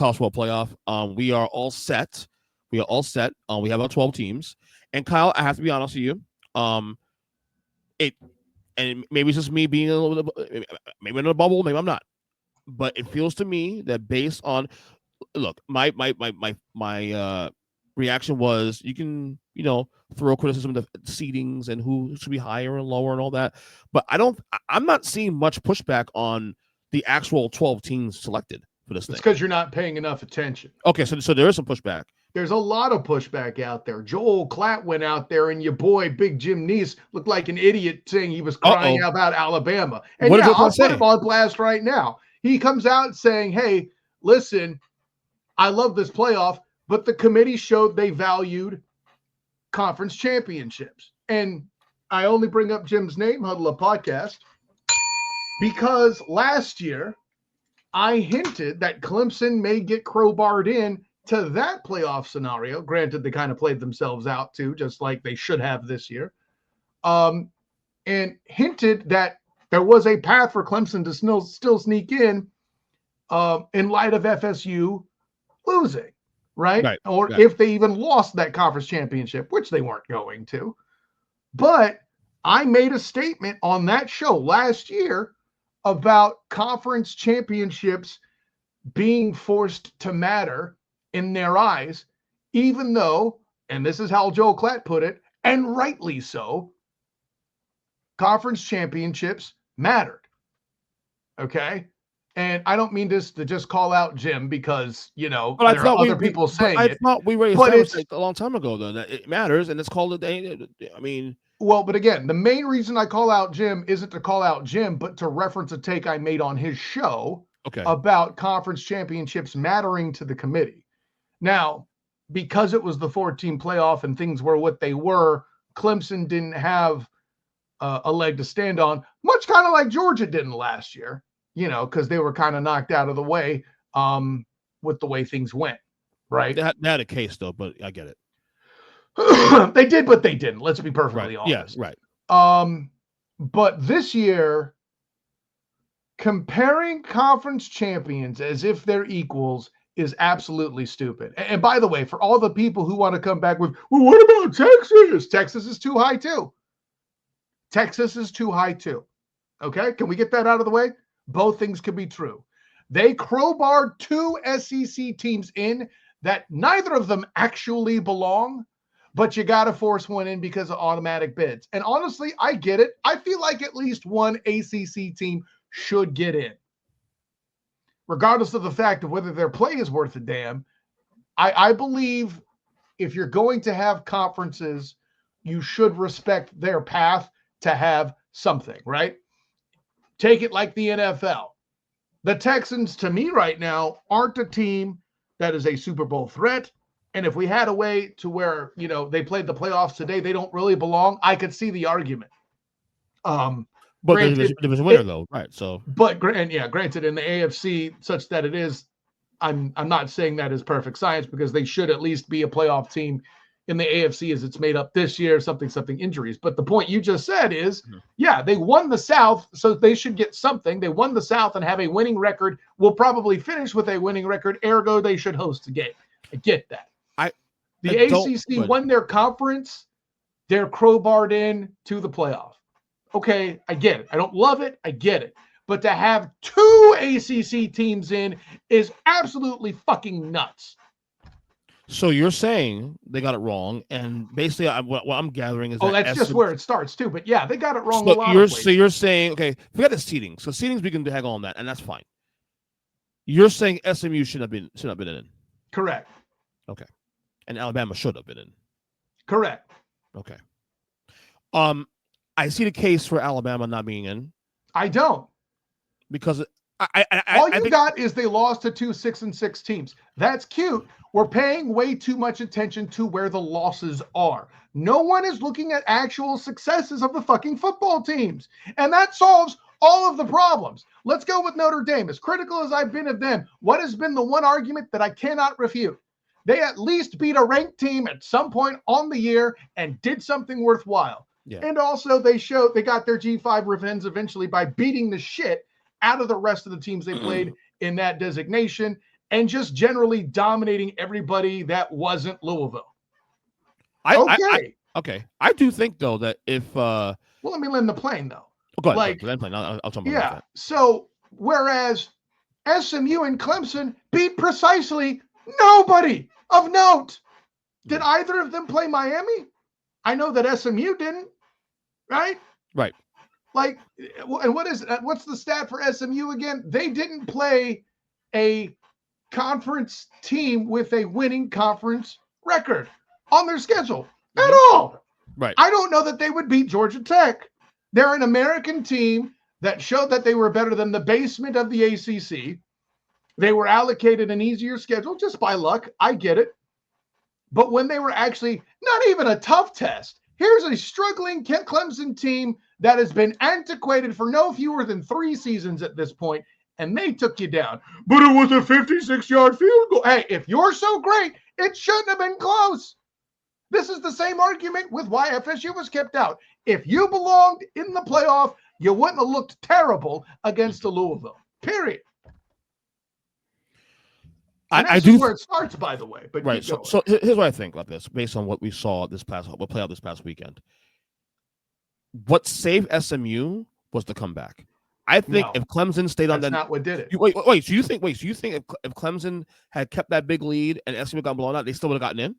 college football playoff. We are all set. We are all set. We have our 12 teams. And Kyle, I have to be honest with you. It and maybe it's just me being a little bit, maybe in a bubble, maybe I'm not. But it feels to me that based on look, my reaction was you can throw criticism of the seedings and who should be higher and lower and all that, but I'm not seeing much pushback on the actual 12 teams selected for this thing. It's because you're not paying enough attention. Okay, so there is some pushback. There's a lot of pushback out there. Joel Klatt went out there, and your boy Big Jim Neese looked like an idiot saying he was crying about Alabama. And what I'll put him on blast right now. He comes out saying, "Hey, listen, I love this playoff, but the committee showed they valued conference championships." And I only bring up Jim's name, Huddle Up Podcast, because last year I hinted that Clemson may get crowbarred in to that playoff scenario. Granted, they kind of played themselves out too, just like they should have this year. And hinted that there was a path for Clemson to still sneak in light of FSU losing, right? Or if they even lost that conference championship, which they weren't going to. But I made a statement on that show last year about conference championships being forced to matter in their eyes, even though, and this is how Joel Klatt put it, and rightly so, conference championships mattered. Okay? And I don't mean this to just call out Jim because, there are other people saying it. I thought we already established a long time ago, though, that it matters, and it's called a day. I mean... Well, but again, the main reason I call out Jim isn't to call out Jim, but to reference a take I made on his show about conference championships mattering to the committee. Now, because it was the 14 playoff and things were what they were, Clemson didn't have a leg to stand on, much kind of like Georgia didn't last year, because they were kind of knocked out of the way with the way things went, right? They had a case, though, but I get it. They did, but they didn't. Let's be perfectly honest. Yeah, right. But this year, comparing conference champions as if they're equals is absolutely stupid. And by the way, for all the people who want to come back with, well, what about Texas? Texas is too high too. Texas is too high too. Okay, can we get that out of the way? Both things can be true. They crowbarred 2 SEC teams in that neither of them actually belong, but you got to force one in because of automatic bids. And honestly, I get it. I feel like at least one ACC team should get in, regardless of the fact of whether their play is worth a damn. I believe if you're going to have conferences, you should respect their path to have something, right? Take it like the NFL. The Texans, to me right now, aren't a team that is a Super Bowl threat. And if we had a way to where, they played the playoffs today, they don't really belong, I could see the argument. But granted, there was a winner, though, right? So, granted, in the AFC, such that it is, I'm not saying that is perfect science because they should at least be a playoff team in the AFC as it's made up this year, something injuries. But the point you just said is, they won the South, so they should get something. They won the South and have a winning record. Will probably finish with a winning record. Ergo, they should host a game. I get that. The ACC won their conference. They're crowbarred in to the playoff. Okay, I get it. I don't love it. I get it. But to have 2 ACC teams in is absolutely fucking nuts. So you're saying they got it wrong, and basically what I'm gathering is that's just where it starts too. But yeah, they got it wrong a lot of places. So you're saying, okay, forget the seedings. So seedings we can hang on that, and that's fine. You're saying SMU should have been in. Correct. Okay. And Alabama should have been in. Correct. Okay. I see the case for Alabama not being in. I don't. Because all you got is they lost to 2 6-6 teams. That's cute. We're paying way too much attention to where the losses are. No one is looking at actual successes of the fucking football teams. And that solves all of the problems. Let's go with Notre Dame. As critical as I've been of them, what has been the one argument that I cannot refute? They at least beat a ranked team at some point on the year and did something worthwhile. Yeah. And also they got their G5 revenge eventually by beating the shit out of the rest of the teams they played in that designation. and just generally dominating everybody that wasn't Louisville. Okay. I do think though that if well, let me land the plane though. go ahead. I'll talk about that. So whereas SMU and Clemson beat precisely nobody of note. Did either of them play Miami? I know that SMU didn't, right? Right. Like, and what's the stat for SMU again? They didn't play a conference team with a winning conference record on their schedule at all. Right. I don't know that they would beat Georgia Tech. They're an American team that showed that they were better than the basement of the ACC. They were allocated an easier schedule just by luck. I get it. But when they were actually not even a tough test, here's a struggling Clemson team that has been antiquated for no fewer than 3 seasons at this point, and they took you down. But it was a 56-yard field goal. Hey, if you're so great, it shouldn't have been close. This is the same argument with why FSU was kept out. If you belonged in the playoff, you wouldn't have looked terrible against Louisville. Period. I do where it starts, by the way. But right. So here's what I think about this, based on what we saw what played out this past weekend. What saved SMU was the comeback. I think if Clemson stayed on that, that's not what did it. Wait. So you think if Clemson had kept that big lead and SMU got blown out, they still would have gotten in?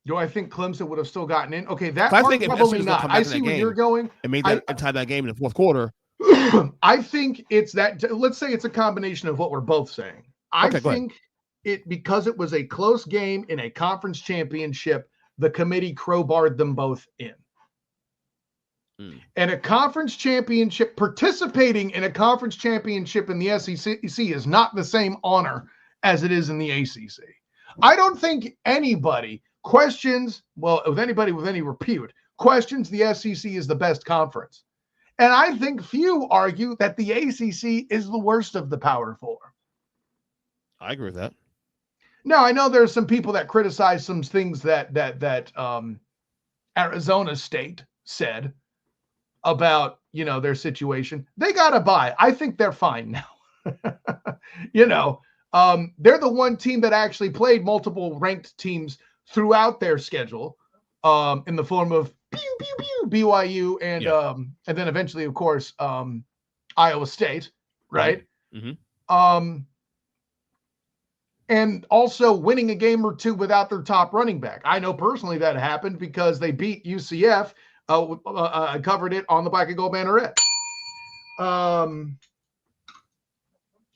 Do I think Clemson would have still gotten in? Okay, that part probably not. I see where you're going. And made that and tied that game in the fourth quarter. I think it's that. Let's say it's a combination of what we're both saying. I think because it was a close game in a conference championship, the committee crowbarred them both in. And a conference championship, participating in a conference championship in the SEC is not the same honor as it is in the ACC. I don't think anybody questions, with anybody with any repute, questions the SEC is the best conference. And I think few argue that the ACC is the worst of the Power Four. I agree with that. Now, I know there's some people that criticize some things that Arizona State said about, their situation. They got to buy. I think they're fine now. They're the one team that actually played multiple ranked teams throughout their schedule in the form of BYU and then eventually, of course, Iowa State, right? Mm-hmm. And also winning a game or two without their top running back. I know personally that happened because they beat UCF. I covered it on the Black and Gold Banneret.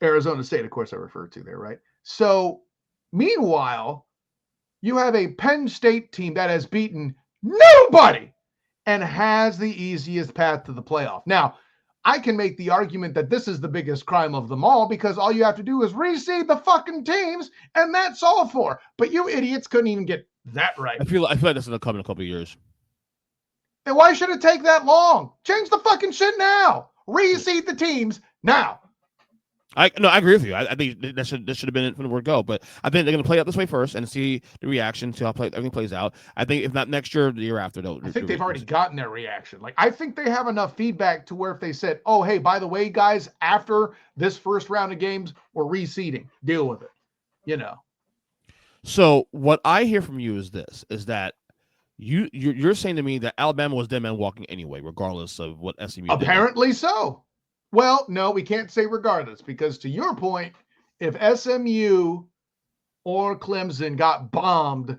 Arizona State, of course, I referred to there, right? So, meanwhile, you have a Penn State team that has beaten nobody and has the easiest path to the playoff. Now, I can make the argument that this is the biggest crime of them all because all you have to do is reseed the fucking teams, and that's all for. But you idiots couldn't even get that right. I feel like this is going to come in a couple of years. And why should it take that long? Change the fucking shit now. Reseed the teams now. I agree with you. I think this should have been it from the word go. But I think they're going to play out this way first and see the reaction, see how everything plays out. I think if not next year, the year after, though. I think they've already gotten their reaction. Like, I think they have enough feedback to where if they said, "Oh, hey, by the way, guys, after this first round of games, we're reseeding. Deal with it." So what I hear from you is that you're saying to me that Alabama was dead man walking anyway, regardless of what SMU did. Apparently so. Well, no, we can't say regardless because to your point, if SMU or Clemson got bombed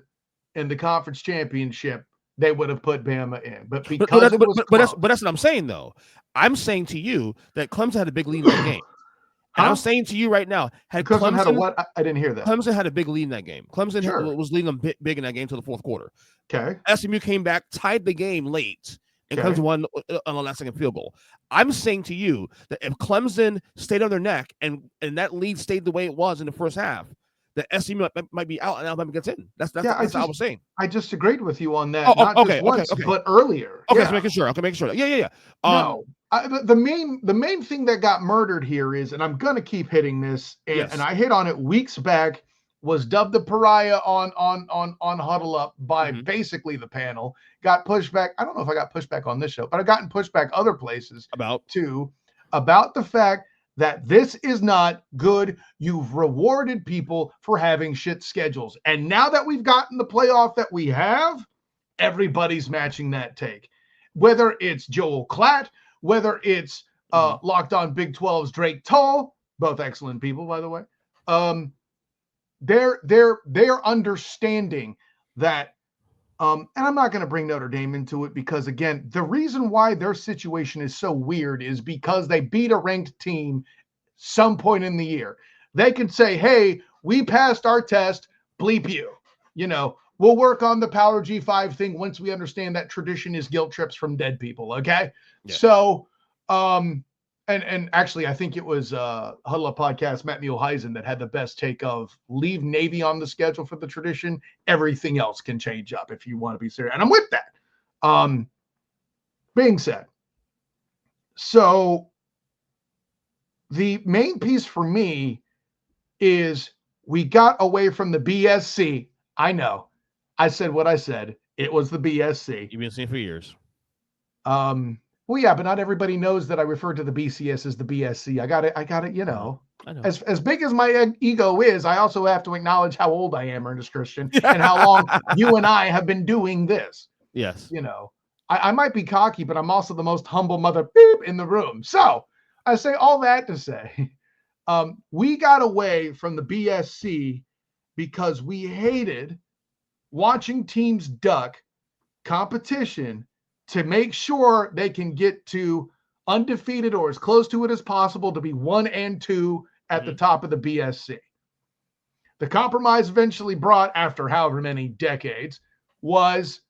in the conference championship, they would have put Bama in. But because but that's what I'm saying though. I'm saying to you that Clemson had a big lead in that game. And I'm saying to you right now, Clemson had a what? I didn't hear that. Clemson had a big lead in that game. Clemson was leading them big in that game to the fourth quarter. Okay. SMU came back, tied the game late, and Clemson won on the last second field goal. I'm saying to you that if Clemson stayed on their neck and that lead stayed the way it was in the first half, that SMU might be out and Alabama gets in. That's what I was saying. I just agreed with you on that. Not just once, but earlier. Okay, so making sure. Yeah. No. The main thing that got murdered here is, and I'm gonna keep hitting this, and I hit on it weeks back, was dubbed the pariah on Huddle Up by basically the panel. Got pushed back. I don't know if I got pushed back on this show, but I gotten pushed back other places about the fact that this is not good. You've rewarded people for having shit schedules. And now that we've gotten the playoff that we have, everybody's matching that take. Whether it's Joel Klatt, whether it's Locked On Big 12's Drake Tull, both excellent people, by the way. They're understanding that, and I'm not going to bring Notre Dame into it because, again, the reason why their situation is so weird is because they beat a ranked team some point in the year. They can say, hey, we passed our test, bleep you. We'll work on the Power G5 thing once we understand that tradition is guilt trips from dead people, okay? Yeah. So, and actually, I think it was Huddle Up Podcast, Matt Muehlheisen, that had the best take of leave Navy on the schedule for the tradition. Everything else can change up if you want to be serious. And I'm with that. Being said, so the main piece for me is we got away from the BSC. I know. I said what I said. It was the BSC. You've been saying for years. Well, yeah, but not everybody knows that I refer to the BCS as the BSC. I got it. I know. As big as my ego is, I also have to acknowledge how old I am, Ernest Christian, and how long you and I have been doing this. Yes. I might be cocky, but I'm also the most humble mother beep in the room. So I say all that to say, we got away from the BSC because we hated watching teams duck competition to make sure they can get to undefeated or as close to it as possible to be 1 and 2 at the top of the BSC. The compromise eventually brought, after however many decades, was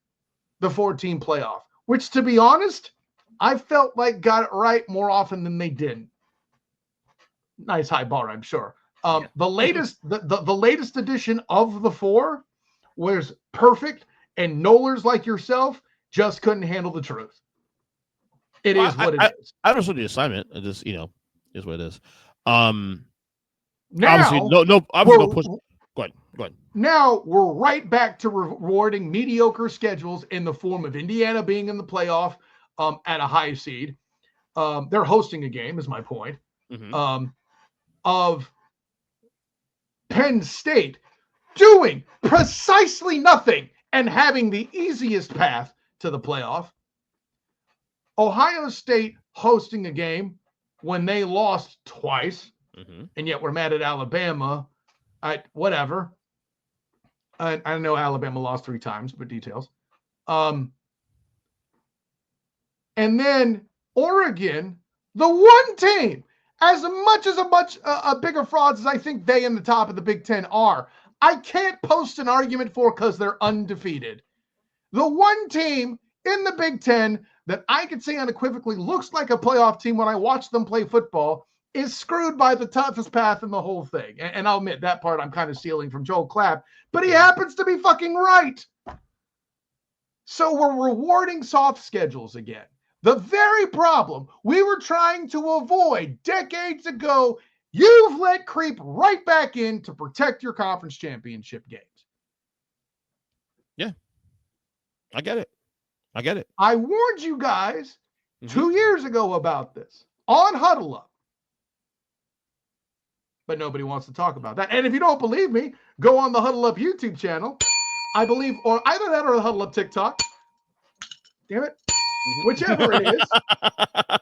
the 14 playoff, which, to be honest, I felt like got it right more often than they didn't. Nice high bar, I'm sure. The latest edition of the 4 was perfect, and Knowlers like yourself just couldn't handle the truth. It is what it is. I understood the assignment. It just, is what it is. Now, obviously, no push. Go ahead. Now we're right back to rewarding mediocre schedules in the form of Indiana being in the playoff at a high seed. They're hosting a game, is my point. Of Penn State doing precisely nothing and having the easiest path to the playoff. Ohio State hosting a game when they lost twice, and yet we're mad at Alabama. Whatever. I know Alabama lost 3 times, but details. And then Oregon, the one team, as much a bigger frauds as I think they in the top of the Big Ten are, I can't post an argument for because they're undefeated. The one team in the Big Ten that I could say unequivocally looks like a playoff team when I watch them play football is screwed by the toughest path in the whole thing. And I'll admit that part I'm kind of stealing from Joel Klatt, but he happens to be fucking right. So we're rewarding soft schedules again. The very problem we were trying to avoid decades ago, you've let creep right back in to protect your conference championship games. Yeah, I get it. I warned you guys 2 years ago about this on Huddle Up. But nobody wants to talk about that. And if you don't believe me, go on the Huddle Up YouTube channel. I believe, or either that or the Huddle Up TikTok. Damn it. Whichever it is.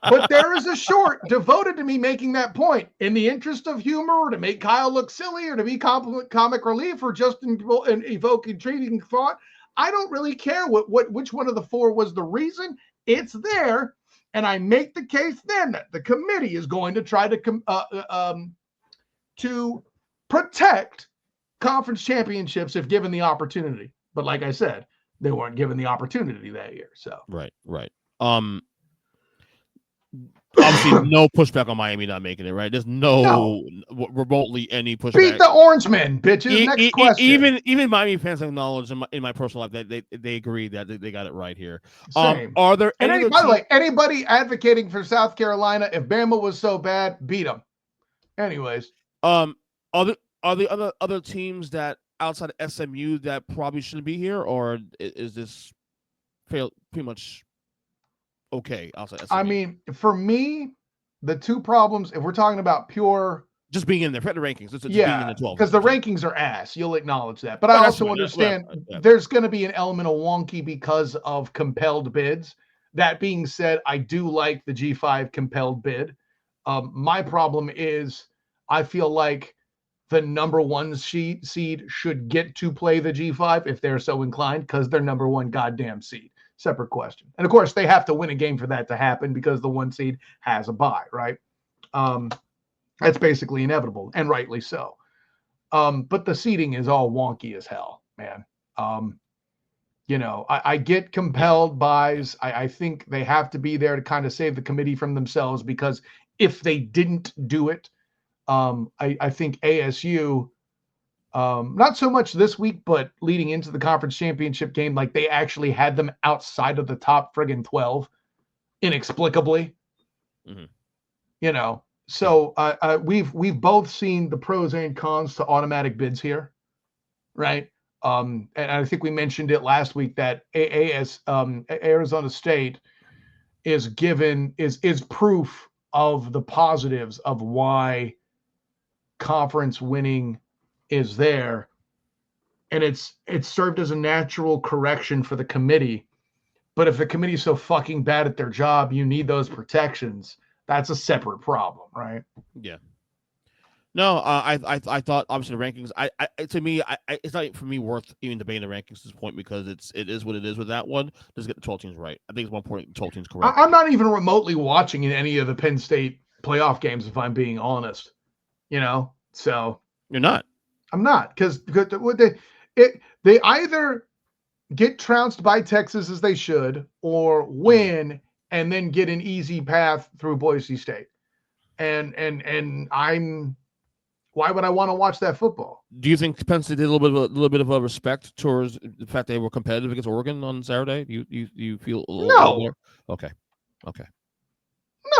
But there is a short devoted to me making that point in the interest of humor, or to make Kyle look silly, or to be comic relief, or just evoke intriguing thought. I don't really care which one of the 4 was the reason. It's there. And I make the case then that the committee is going to try to protect conference championships if given the opportunity. But like I said, they weren't given the opportunity that year. So right. Obviously, no pushback on Miami not making it. Right? There's no remotely any pushback. Beat the Orangemen, bitches. Next question. Even Miami fans acknowledge in my personal life that they agree that they got it right here. Same. Are there by the way, anybody advocating for South Carolina, if Bama was so bad, beat them. Anyways, are the other teams that outside of SMU that probably shouldn't be here, or is this pretty much okay outside SMU? I mean, for me, the two problems, if we're talking about pure, just being in there, forget the rankings. Just being in the 12. because the rankings are ass. You'll acknowledge that. But Well, I that's also fine. understand Yeah. there's going to be an element of wonky because of compelled bids. That being said, I do like the G5 compelled bid. My problem is I feel like the number one seed should get to play the G5 if they're so inclined, because they're number one goddamn seed. Separate question. And of course, they have to win a game for that to happen because the one seed has a bye, right? That's basically inevitable, and rightly so. But the seating is all wonky as hell, man. I get compelled buys. I think they have to be there to kind of save the committee from themselves, because if they didn't do it, I think ASU, not so much this week, but leading into the conference championship game, like they actually had them outside of the top friggin' 12 inexplicably. Mm-hmm. So we've both seen the pros and cons to automatic bids here, right? And I think we mentioned it last week that Arizona State is proof of the positives of why conference winning is there, and it's served as a natural correction for the committee. But if the committee is so fucking bad at their job, you need those protections. That's a separate problem, right? Yeah. No, I thought obviously the rankings. To me, it's not for me worth even debating the rankings at this point, because it is what it is with that one. Just get the 12 teams right. I think it's 1 point 12 teams correct. I'm not even remotely watching in any of the Penn State playoff games, if I'm being honest. So You're not. I'm not, because they either get trounced by Texas as they should, or win and then get an easy path through Boise State. And I'm. Why would I want to watch that football? Do you think Penn State did a little bit of a respect towards the fact they were competitive against Oregon on Saturday? You feel a little more? Okay.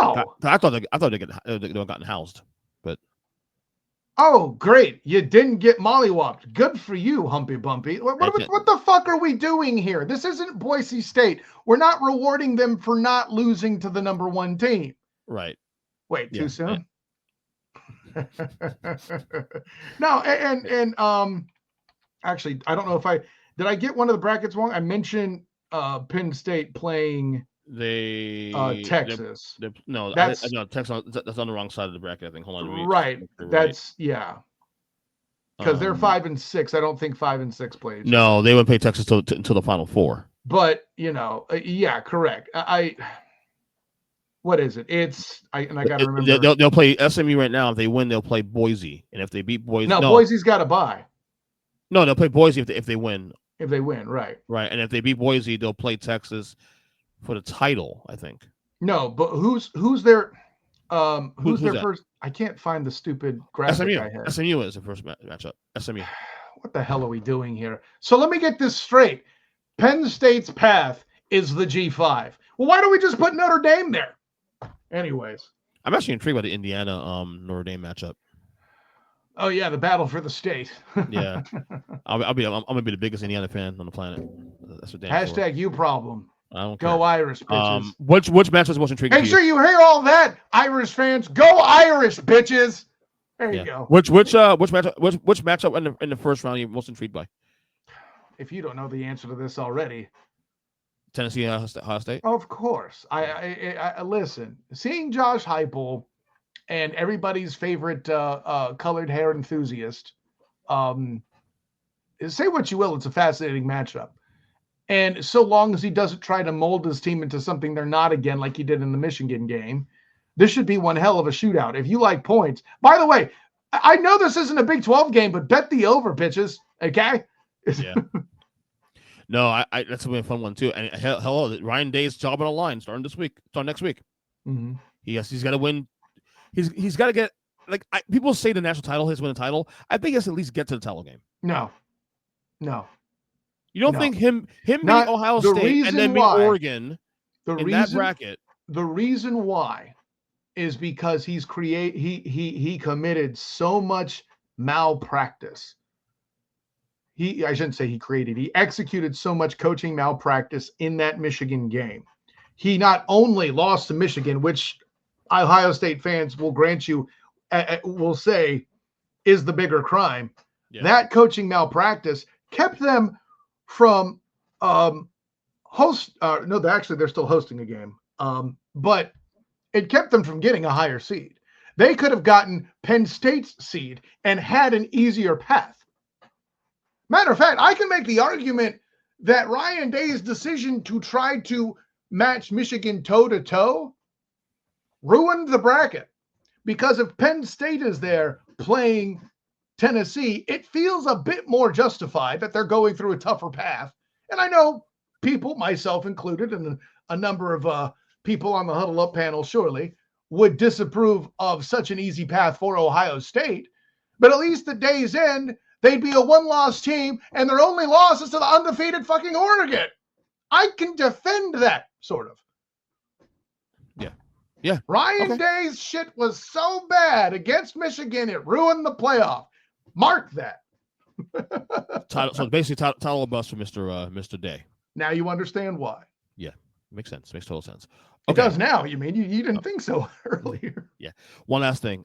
No. I thought they had gotten housed, but. Oh, great! You didn't get mollywopped. Good for you, Humpy Bumpy. What the fuck are we doing here? This isn't Boise State. We're not rewarding them for not losing to the number one team. Right. Wait, too soon? Yeah. No, and actually, I don't know if did I get one of the brackets wrong? I mentioned Penn State playing Texas. Texas. That's on the wrong side of the bracket, I think. Hold on. Right. That's right. Because they're 5 and 6. I don't think 5 and 6 played. No, they wouldn't play Texas until the Final Four. But yeah, correct. What is it? I got to remember. They'll play SMU right now. If they win, they'll play Boise, and if they beat Boise, no, Boise's got a bye. No, they'll play Boise if they win. If they win, right? Right, and if they beat Boise, they'll play Texas for the title, I think. No, but who's their first? I can't find the stupid graphic I had. SMU is the first matchup. SMU. What the hell are we doing here? So let me get this straight. Penn State's path is the G5. Well, why don't we just put Notre Dame there? Anyways, I'm actually intrigued by the Indiana Notre Dame matchup. Oh yeah, the battle for the state. Yeah, I'm gonna be the biggest Indiana fan on the planet. That's what hashtag you problem. I don't go care. Irish bitches. Which match was most intriguing? Make sure you hear all that, Irish fans. Go Irish bitches. There you go. Which matchup in the first round are you most intrigued by? If you don't know the answer to this already. Tennessee, Ohio State? Of course. I listen. Seeing Josh Heupel and everybody's favorite colored hair enthusiast, say what you will, it's a fascinating matchup. And so long as he doesn't try to mold his team into something they're not again, like he did in the Michigan game, this should be one hell of a shootout. If you like points. By the way, I know this isn't a Big 12 game, but bet the over, bitches. Okay? Yeah. No, I that's gonna be a fun one too. And hello, Ryan Day's job on the line starting next week. Mm-hmm. He's got to win. He's got to get people say the national title, his win the title. I think he has to at least get to the title game. No. You don't think him beating Ohio State and then beat Oregon in that bracket? The reason why is because he committed so much malpractice. I shouldn't say he executed so much coaching malpractice in that Michigan game. He not only lost to Michigan, which Ohio State fans will grant you, will say, is the bigger crime. Yeah. That coaching malpractice kept them from they're still hosting a game. But it kept them from getting a higher seed. They could have gotten Penn State's seed and had an easier path. Matter of fact, I can make the argument that Ryan Day's decision to try to match Michigan toe-to-toe ruined the bracket. Because if Penn State is there playing Tennessee, it feels a bit more justified that they're going through a tougher path. And I know people, myself included, and a number of people on the Huddle Up panel surely would disapprove of such an easy path for Ohio State. But at least at day's end, they'd be a one-loss team, and their only loss is to the undefeated fucking Oregon. I can defend that, sort of. Yeah. Ryan Day's shit was so bad against Michigan, it ruined the playoff. Mark that. So basically, title of bust for Mr. Day. Now you understand why. Yeah, makes sense. Makes total sense. It does now. You mean you didn't think so earlier? Yeah. One last thing.